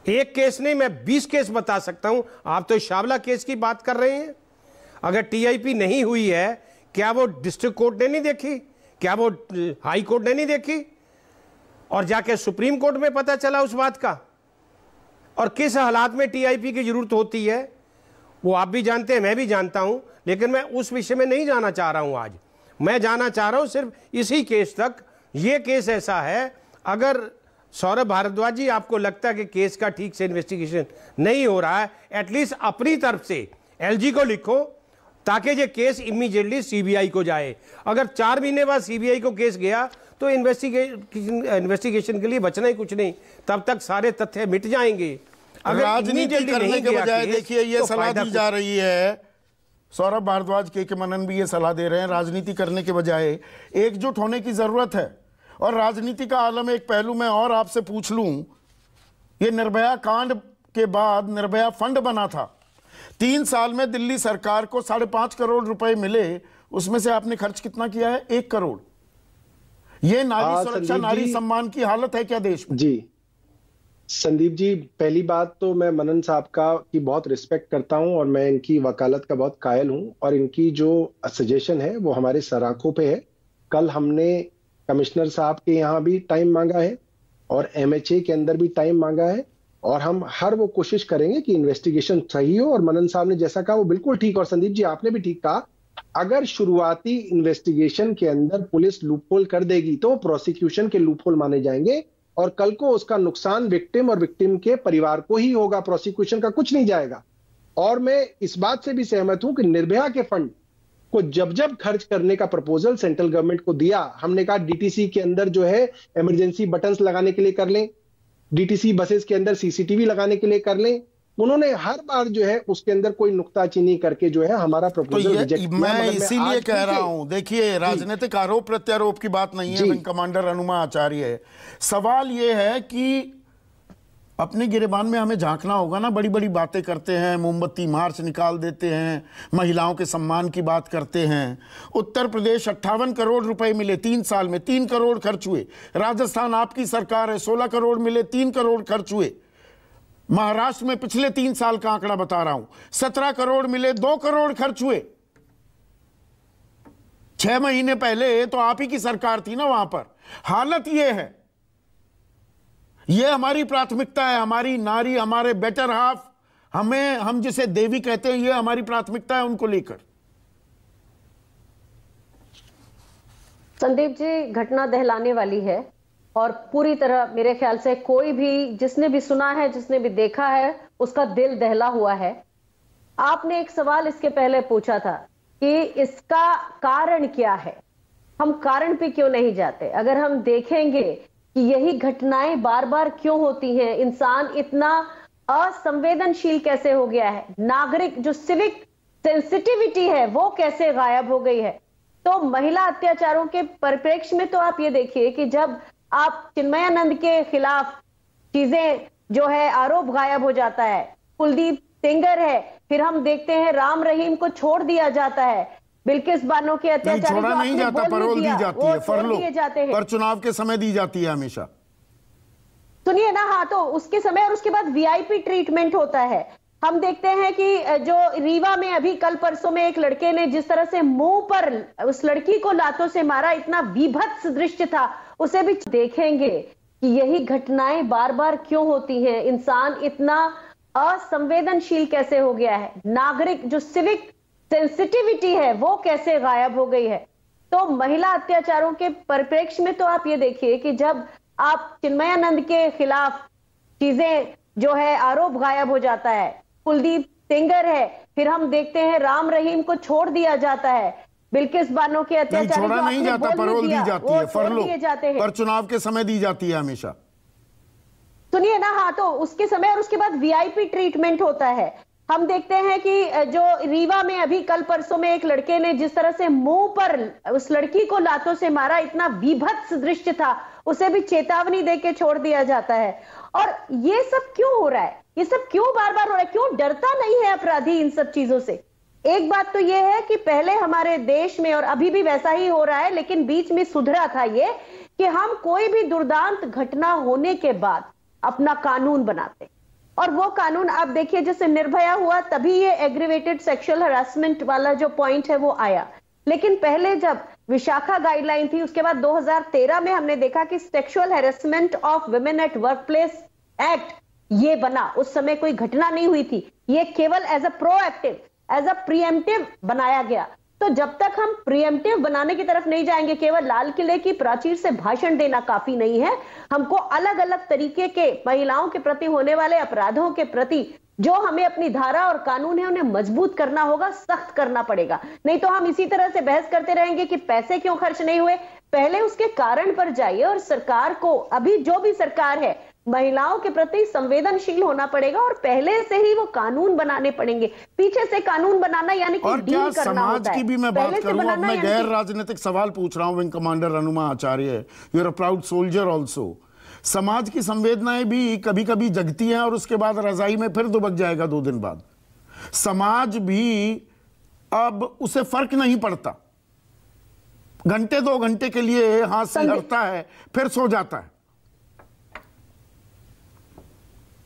एक केस नहीं, मैं 20 केस बता सकता हूं। आप तो शावला केस की बात कर रहे हैं। अगर टीआईपी नहीं हुई है, क्या वो डिस्ट्रिक्ट कोर्ट ने नहीं देखी? क्या वो हाई कोर्ट ने नहीं देखी? और जाके सुप्रीम कोर्ट में पता चला उस बात का। और किस हालात में टीआईपी की जरूरत होती है वो आप भी जानते हैं, मैं भी जानता हूं। लेकिन मैं उस विषय में नहीं जाना चाह रहा हूं। आज मैं जाना चाह रहा हूं सिर्फ इसी केस तक। ये केस ऐसा है, अगर सौरभ भारद्वाज जी आपको लगता है कि केस का ठीक से इन्वेस्टिगेशन नहीं हो रहा है, एटलीस्ट अपनी तरफ से एलजी को लिखो ताकि ये केस इमीडिएटली सीबीआई को जाए। अगर 4 महीने बाद सीबीआई को केस गया तो इन्वेस्टिगेशन के लिए बचना ही कुछ नहीं, तब तक सारे तथ्य मिट जाएंगे। अगर राजनीति करने के बजाय देखिए ये सलाह दी जा रही है, सौरभ भारद्वाज के मनन भी ये सलाह दे रहे हैं, राजनीति करने के बजाय एकजुट होने की जरूरत है। और राजनीति का आलम एक पहलू में और आपसे पूछ लूं, ये निर्भया कांड के बाद निर्भया फंड बना था, 3 साल में दिल्ली सरकार को 5.5 करोड़ रुपए मिले, उसमें से आपने खर्च कितना किया है? 1 करोड़। ये नारी सुरक्षा, नारी सम्मान की हालत है क्या देश में? जी संदीप जी, पहली बात तो मैं मनन साहब की बहुत रिस्पेक्ट करता हूं और मैं इनकी वकालत का बहुत कायल हूं, और इनकी जो सजेशन है वो हमारे सराखों पे है। कल हमने कमिश्नर साहब के यहाँ भी टाइम मांगा है और एमएचए के अंदर भी टाइम मांगा है, और हम हर वो कोशिश करेंगे कि इन्वेस्टिगेशन सही हो। और मनन साहब ने जैसा कहा वो बिल्कुल ठीक, और संदीप जी आपने भी ठीक कहा, अगर शुरुआती इन्वेस्टिगेशन के अंदर पुलिस लूपहोल कर देगी तो प्रोसिक्यूशन के लूपहोल माने जाएंगे, और कल को उसका नुकसान विक्टिम और विक्टिम के परिवार को ही होगा, प्रोसिक्यूशन का कुछ नहीं जाएगा। और मैं इस बात से भी सहमत हूं कि निर्भया के फंड को जब खर्च करने का प्रपोजल सेंट्रल गवर्नमेंट को दिया, हमने कहा डीटीसी के अंदर जो है इमरजेंसी बटन्स लगाने के लिए कर लें, डीटीसी बसेस के अंदर सीसीटीवी लगाने के लिए कर लें। उन्होंने हर बार जो है उसके अंदर कोई नुक्ताचीनी करके जो है हमारा प्रपोजल रिजेक्ट किया। मैं इसीलिए कह रहा हूं, देखिए राजनीतिक आरोप प्रत्यारोप की बात नहीं है, विंग कमांडर अनुमा आचार्य है। सवाल ये है कि अपने गिरेबान में हमें झांकना होगा ना। बड़ी बड़ी बातें करते हैं, मोमबत्ती मार्च निकाल देते हैं, महिलाओं के सम्मान की बात करते हैं। उत्तर प्रदेश 58 करोड़ रुपए मिले 3 साल में, 3 करोड़ खर्च हुए। राजस्थान आपकी सरकार है, 16 करोड़ मिले, 3 करोड़ खर्च हुए। महाराष्ट्र में पिछले 3 साल का आंकड़ा बता रहा हूं, 17 करोड़ मिले, 2 करोड़ खर्च हुए। 6 महीने पहले तो आप ही की सरकार थी ना वहां पर। हालत यह है, यह हमारी प्राथमिकता है, हमारी नारी, हमारे बेटर हाफ, हम जिसे देवी कहते हैं, यह हमारी प्राथमिकता है उनको लेकर। संदीप जी, घटना दहलाने वाली है और पूरी तरह मेरे ख्याल से कोई भी जिसने भी सुना है, जिसने भी देखा है, उसका दिल दहला हुआ है। आपने एक सवाल इसके पहले पूछा था कि इसका कारण क्या है, हम कारण पे क्यों नहीं जाते। अगर हम देखेंगे कि यही घटनाएं बार बार क्यों होती हैं, इंसान इतना असंवेदनशील कैसे हो गया है, नागरिक जो सिविक सेंसिटिविटी है वो कैसे गायब हो गई है। तो महिला अत्याचारों के परिप्रेक्ष्य में तो आप ये देखिए कि जब आप चिन्मयानंद के खिलाफ चीजें जो है आरोप गायब हो जाता है, कुलदीप सेंगर है, फिर हम देखते हैं राम रहीम को छोड़ दिया जाता है, बिल्किस बानो के अत्याचारी छोड़ा नहीं जाता, परवल दी जाती है, फरलो पर चुनाव के समय दी जाती है हमेशा। सुनिए ना, हाँ, तो उसके समय और उसके बाद वीआईपी ट्रीटमेंट होता है। हम देखते हैं कि जो रीवा में अभी कल परसों में एक लड़के ने जिस तरह से मुंह पर उस लड़की को लातों से मारा, इतना बीभत्स दृश्य था, उसे भी देखेंगे कि यही घटनाएं बार बार क्यों होती हैं, इंसान इतना असंवेदनशील कैसे हो गया है, नागरिक जो सिविक सेंसिटिविटी है वो कैसे गायब हो गई है। तो महिला अत्याचारों के परिप्रेक्ष्य में तो आप ये देखिए कि जब आप चिन्मयानंद के खिलाफ चीजें जो है आरोप गायब हो जाता है, कुलदीप सेंगर है, फिर हम देखते हैं राम रहीम को छोड़ दिया जाता है, बिल्किस बानो के अत्याचारी छोड़ा नहीं जाता, परवल दी जाती है, फरलो दिए जाते हैं, पर चुनाव के समय दी जाती है हमेशा। सुनिए ना, हाँ, तो उसके समय और उसके बाद वीआईपी ट्रीटमेंट होता है। हम देखते हैं कि जो रीवा में अभी कल परसों में एक लड़के ने जिस तरह से मुंह पर उस लड़की को लातों से मारा, इतना बीभत्स दृश्य था, उसे भी चेतावनी देके छोड़ दिया जाता है। और ये सब क्यों हो रहा है? ये सब क्यों बार बार हो रहा है? क्यों डरता नहीं है अपराधी इन सब चीजों से? एक बात तो ये है कि पहले हमारे देश में, और अभी भी वैसा ही हो रहा है, लेकिन बीच में सुधरा था ये कि हम कोई भी दुर्दांत घटना होने के बाद अपना कानून बनाते, और वो कानून आप देखिए, जैसे निर्भया हुआ तभी ये एग्रीवेटेड सेक्सुअल हरासमेंट वाला जो पॉइंट है वो आया। लेकिन पहले जब विशाखा गाइडलाइन थी, उसके बाद 2013 में हमने देखा कि sexual harassment of women at workplace act ये बना। उस समय कोई घटना नहीं हुई थी, ये केवल as a proactive, as a preemptive बनाया गया। तो जब तक हम प्रीएम्प्टिव बनाने की तरफ नहीं जाएंगे, केवल लाल किले की प्राचीर से भाषण देना काफी नहीं है, हमको अलग अलग तरीके के महिलाओं के प्रति होने वाले अपराधों के प्रति जो हमें अपनी धारा और कानून है उन्हें मजबूत करना होगा, सख्त करना पड़ेगा। नहीं तो हम इसी तरह से बहस करते रहेंगे कि पैसे क्यों खर्च नहीं हुए। पहले उसके कारण पर जाइए, और सरकार को, अभी जो भी सरकार है, महिलाओं के प्रति संवेदनशील होना पड़ेगा और पहले से ही वो कानून बनाने पड़ेंगे। पीछे से कानून बनाना यानी कि डील करना होता है। की भी मैं बात करूं, अब मैं गैर राजनीतिक सवाल पूछ रहा हूं wing commander Hanuma Acharya, you are a proud soldier also. समाज की संवेदनाएं भी कभी कभी जगती हैं और उसके बाद रजाई में फिर दुबक जाएगा 2 दिन बाद। समाज भी अब उसे फर्क नहीं पड़ता, घंटे 2 घंटे के लिए हाथ से हटता है, फिर सो जाता है।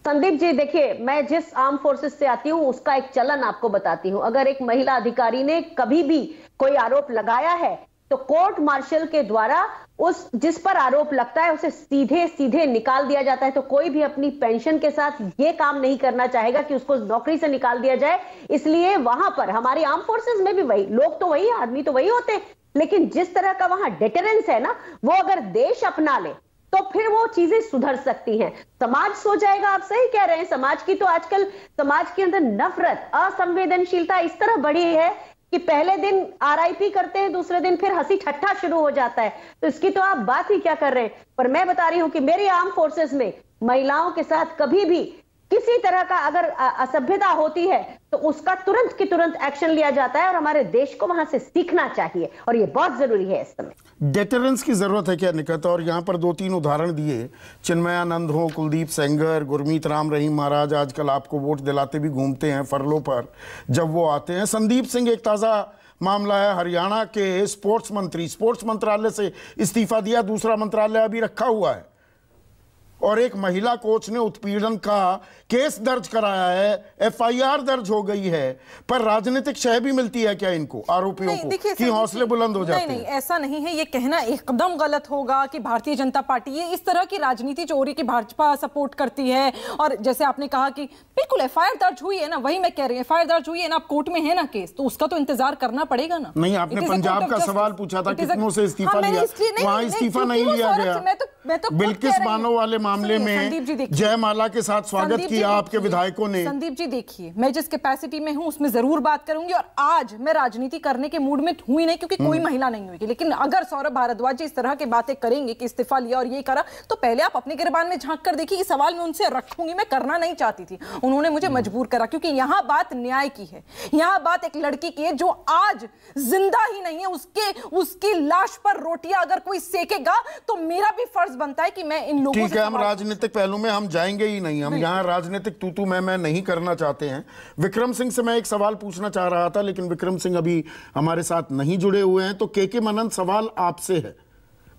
संदीप जी देखिए, मैं जिस आर्म फोर्सेस से आती हूं उसका एक चलन आपको बताती हूं। अगर एक महिला अधिकारी ने कभी भी कोई आरोप लगाया है तो कोर्ट मार्शल के द्वारा उस जिस पर आरोप लगता है उसे सीधे सीधे निकाल दिया जाता है। तो कोई भी अपनी पेंशन के साथ ये काम नहीं करना चाहेगा कि उसको नौकरी से निकाल दिया जाए। इसलिए वहां पर हमारी आर्म फोर्सेस में भी वही लोग, तो वही आदमी तो वही होते हैं, लेकिन जिस तरह का वहां डेटरेंस है ना, वो अगर देश अपना ले तो फिर वो चीजें सुधर सकती हैं। समाज सो जाएगा। आप सही कह रहे हैं, समाज की तो आजकल समाज के अंदर नफरत, असंवेदनशीलता इस तरह बढ़ी है कि पहले दिन आरआईपी करते हैं, दूसरे दिन फिर हंसी ठट्ठा शुरू हो जाता है। तो इसकी तो आप बात ही क्या कर रहे हैं। पर मैं बता रही हूं कि मेरी आर्म फोर्सेस में महिलाओं के साथ कभी भी किसी तरह का अगर असभ्यता होती है तो उसका तुरंत की तुरंत एक्शन लिया जाता है, और हमारे देश को वहां से सीखना चाहिए, और ये बहुत जरूरी है इस समय। डेटरेंस की जरूरत है क्या निकट? और यहाँ पर 2-3 उदाहरण दिए, चिन्मयानंद हो, कुलदीप सेंगर, गुरमीत राम रहीम महाराज आजकल आपको वोट दिलाते भी घूमते हैं फरलों पर जब वो आते हैं। संदीप सिंह एक ताज़ा मामला है, हरियाणा के स्पोर्ट्स मंत्री, स्पोर्ट्स मंत्रालय से इस्तीफा दिया, दूसरा मंत्रालय अभी रखा हुआ है, और एक महिला कोच ने उत्पीड़न का केस दर्ज कराया है, एफआईआर दर्ज हो गई है, पर राजनीतिक शय भी मिलती है क्या इनको, आरोपियों को, कि हौसले बुलंद हो जाते हैं? नहीं, ऐसा नहीं है। ये कहना एकदम गलत होगा कि भारतीय जनता पार्टी ये इस तरह की राजनीति जो हो रही है कि भाजपा सपोर्ट करती है। और जैसे आपने कहा कि बिल्कुल एफआईआर दर्ज हुई है ना, वही मैं कह रही हूँ, एफआईआर दर्ज हुई है ना, अब कोर्ट में है ना केस, तो उसका तो इंतजार करना पड़ेगा ना। नहीं, आपने पंजाब का सवाल पूछा था कितनों से इस्तीफा लिया, वहां इस्तीफा नहीं लिया गया। बिल्किस बानो वाले मामले में जयमाला के साथ स्वागत किया आपके विधायकों ने। संदीप जी देखिए, मैं जिस कैपेसिटी में हूं उसमें जरूर बात करूंगी, और आज मैं राजनीति करने के मूड में हुई नहीं क्योंकि कोई महिला नहीं हुई। लेकिन अगर सौरभ भारद्वाज जी इस तरह की बातें करेंगे कि इस्तीफा लिया और ये करा, तो पहले आप अपने गिरबान में झांक कर देखिए। ये सवाल मैं उनसे रखूंगी, मैं करना नहीं चाहती थी, उन्होंने मुझे मजबूर करा, क्योंकि यहां बात न्याय की है, यहां बात एक लड़की की है जो आज जिंदा ही नहीं है। उसकी लाश पर रोटियां अगर कोई सेकेगा तो मेरा भी फर्ज बनता है कि मैं इन लोगों से। ठीक है, हम राजनीतिक पहलू में हम जाएंगे ही नहीं, हम यहाँ राजनीतिक तू मैं नहीं करना चाहते हैं। विक्रम सिंह से मैं एक सवाल पूछना चाह रहा था, लेकिन विक्रम सिंह अभी हमारे साथ नहीं जुड़े हुए हैं, तो के मनन सवाल आपसे है।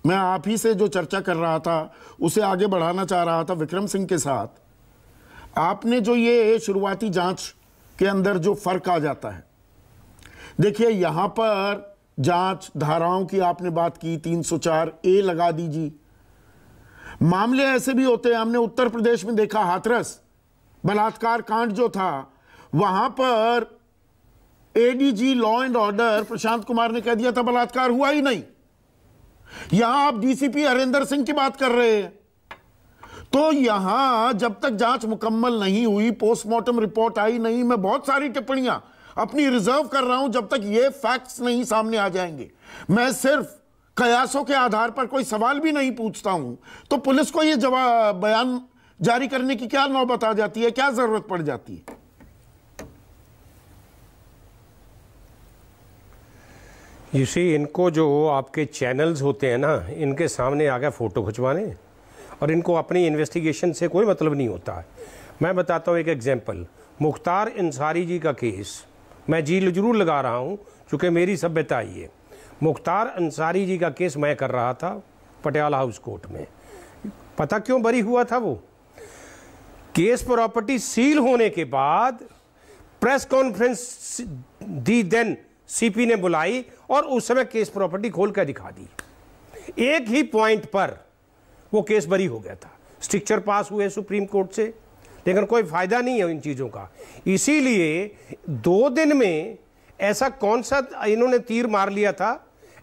मैं आप ही से जो चर्चा कर रहा था उसे आगे बढ़ाना चाह रहा था विक्रम सिंह के साथ। आपने जो ये शुरुआती जांच के अंदर जो फर्क आ जाता है, देखिए यहां पर जांच धाराओं की आपने बात की, 304A लगा दीजिए। मामले ऐसे भी होते हैं, हमने उत्तर प्रदेश में देखा, हाथरस बलात्कार कांड जो था, वहां पर ADG law and order Prashant Kumar ने कह दिया था बलात्कार हुआ ही नहीं। यहां आप डीसीपी हरेंद्र सिंह की बात कर रहे हैं। तो यहां जब तक जांच मुकम्मल नहीं हुई, पोस्टमार्टम रिपोर्ट आई नहीं, मैं बहुत सारी टिप्पणियां अपनी रिजर्व कर रहा हूं जब तक ये फैक्ट्स नहीं सामने आ जाएंगे। मैं सिर्फ कयासों के आधार पर कोई सवाल भी नहीं पूछता हूं। तो पुलिस को ये बयान जारी करने की क्या नौबत आ जाती है, क्या जरूरत पड़ जाती है? इनको जो आपके चैनल्स होते हैं ना, इनके सामने आ गया फ़ोटो खिंचवाने, और इनको अपनी इन्वेस्टिगेशन से कोई मतलब नहीं होता है। मैं बताता हूँ एक एग्जांपल, मुख्तार अंसारी जी का केस मैं जी जरूर लगा रहा हूँ चूँकि मेरी सभ्यता ही है। मुख्तार अंसारी जी का केस मैं कर रहा था पटियाला हाउस कोर्ट में। पता क्यों बरी हुआ था वो? केस प्रॉपर्टी सील होने के बाद प्रेस कॉन्फ्रेंस दी, देन सीपी ने बुलाई और उस समय केस प्रॉपर्टी खोल कर दिखा दी। एक ही पॉइंट पर वो केस बरी हो गया था। स्ट्रिक्चर पास हुए सुप्रीम कोर्ट से, लेकिन कोई फायदा नहीं है इन चीज़ों का। इसीलिए 2 दिन में ऐसा कौन सा इन्होंने तीर मार लिया था,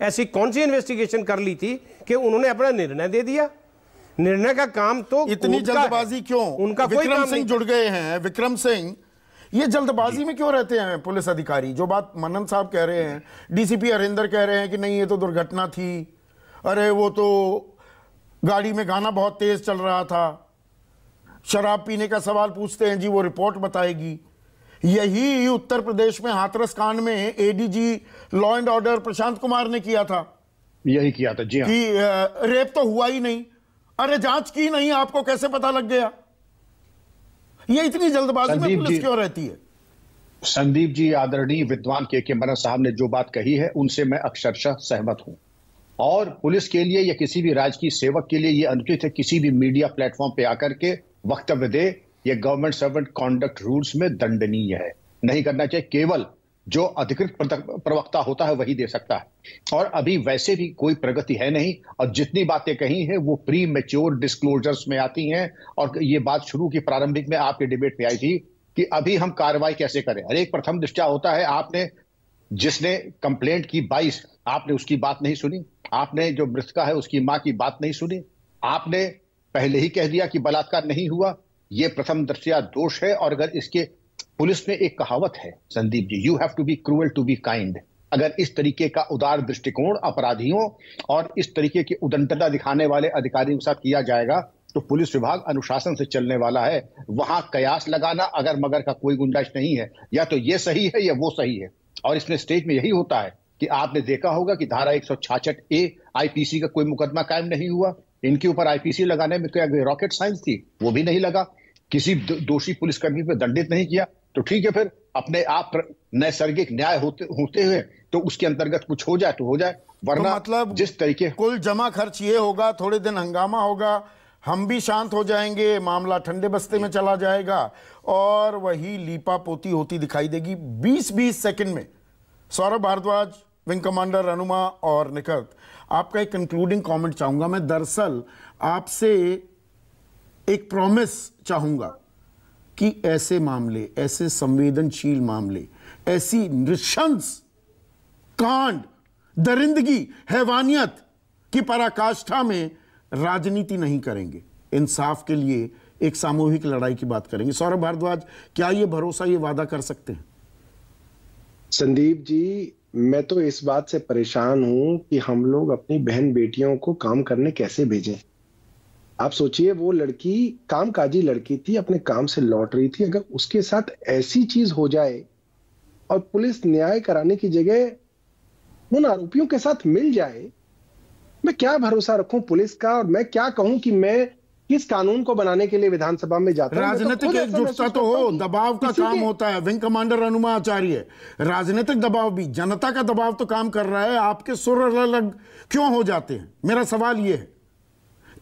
ऐसी कौन सी इन्वेस्टिगेशन कर ली थी कि उन्होंने अपना निर्णय दे दिया? निर्णय का काम तो इतनी जल्दबाजी क्यों? उनका कोई विक्रम काम सिंह नहीं। जुड़ गए हैं। विक्रम सिंह, ये जल्दबाजी में क्यों रहते हैं पुलिस अधिकारी? जो बात मनन साहब कह रहे हैं, डीसीपी हरिंदर कह रहे हैं कि नहीं ये तो दुर्घटना थी, अरे वो तो गाड़ी में गाना बहुत तेज चल रहा था। शराब पीने का सवाल पूछते हैं, जी वो रिपोर्ट बताएगी। यही उत्तर प्रदेश में हाथरस कांड में ADG law and order Prashant Kumar ने किया था, यही किया था जी हाँ। कि रेप तो हुआ ही नहीं। अरे जांच की नहीं, आपको कैसे पता लग गया? ये इतनी जल्दबाजी में पुलिस क्यों रहती है? संदीप जी, आदरणीय विद्वान के मनन साहब ने जो बात कही है उनसे मैं अक्षरशः सहमत हूं। और पुलिस के लिए या किसी भी राजकीय सेवक के लिए यह अनुचित है किसी भी मीडिया प्लेटफॉर्म पे आकर के वक्तव्य दे। यह गवर्नमेंट सर्वेंट कॉन्डक्ट रूल्स में दंडनीय है, नहीं करना चाहिए। केवल जो अधिकृत प्रवक्ता होता है वही दे सकता है, और अभी वैसे भी कोई प्रगति है नहीं। और जितनी बातें कही हैं वो प्री मैच्योर डिस्क्लोजर्स में आती हैं। और ये बात शुरू की प्रारंभिक में आपके डिबेट में आई थी कि अभी हम कार्रवाई कैसे करें। हर एक प्रथम दृष्टया होता है, आपने जिसने कंप्लेंट की 22, आपने उसकी बात नहीं सुनी। आपने जो मृतका है उसकी मां की बात नहीं सुनी। आपने पहले ही कह दिया कि बलात्कार नहीं हुआ। यह प्रथम दृष्टया दोष है। और अगर इसके पुलिस में एक कहावत है Sandeep ji, you have to be cruel to be kind. अगर इस तरीके का उदार दृष्टिकोण अपराधियों और इस तरीके की उदंडता दिखाने वाले अधिकारियों के साथ किया जाएगा तो पुलिस विभाग अनुशासन से चलने वाला है। वहां कयास लगाना अगर मगर का कोई गुंजाइश नहीं है। या तो ये सही है या वो सही है। और इसमें स्टेज में यही होता है कि आपने देखा होगा कि धारा 166A आईपीसी का कोई मुकदमा कायम नहीं हुआ। इनके ऊपर आईपीसी लगाने में क्या रॉकेट साइंस थी? वो भी नहीं लगा। किसी दोषी पुलिसकर्मी पर दंडित नहीं किया। तो ठीक है, फिर अपने आप नैसर्गिक न्याय होते हुए तो उसके अंतर्गत कुछ हो जाए तो हो जाए, वरना तो मतलब जिस तरीके कुल जमा खर्च ये होगा, थोड़े दिन हंगामा होगा, हम भी शांत हो जाएंगे, मामला ठंडे बस्ते में चला जाएगा और वही लीपा पोती होती दिखाई देगी 20-20 सेकंड में। सौरभ भारद्वाज, विंग कमांडर अनुमा और निखत, आपका एक कंक्लूडिंग कमेंट चाहूंगा मैं। दरअसल आपसे एक प्रॉमिस चाहूंगा कि ऐसे मामले, ऐसे संवेदनशील मामले, ऐसी नृशंस कांड, दरिंदगी, हैवानियत की पराकाष्ठा में राजनीति नहीं करेंगे। इंसाफ के लिए एक सामूहिक लड़ाई की बात करेंगे। सौरभ भारद्वाज, क्या ये भरोसा, ये वादा कर सकते हैं? संदीप जी, मैं तो इस बात से परेशान हूं कि हम लोग अपनी बहन बेटियों को काम करने कैसे भेजें। आप सोचिए, वो लड़की कामकाजी लड़की थी, अपने काम से लौट रही थी। अगर उसके साथ ऐसी चीज हो जाए और पुलिस न्याय कराने की जगह उन आरोपियों के साथ मिल जाए, मैं क्या भरोसा रखूं पुलिस का? और मैं क्या कहूं कि मैं किस कानून को बनाने के लिए विधानसभा में जाता हूं? राजनीतिक एकजुटता तो हो, दबाव का काम होता है। विंग कमांडर अनुमा आचार्य, राजनीतिक दबाव भी, जनता का दबाव तो काम कर रहा है। आपके सुर अलग क्यों हो जाते हैं? मेरा सवाल ये है।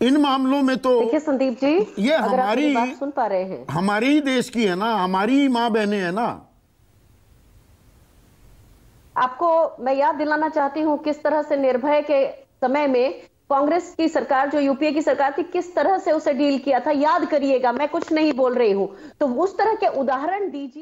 इन मामलों में तो देखिए संदीप जी, ये हमारी बात सुन पा रहे हैं, हमारी ही देश की है ना, हमारी ही माँ बहनें हैं ना। आपको मैं याद दिलाना चाहती हूं किस तरह से निर्भय के समय में कांग्रेस की सरकार, जो यूपीए की सरकार थी, किस तरह से उसे डील किया था। याद करिएगा, मैं कुछ नहीं बोल रही हूं। तो उस तरह के उदाहरण दीजिए।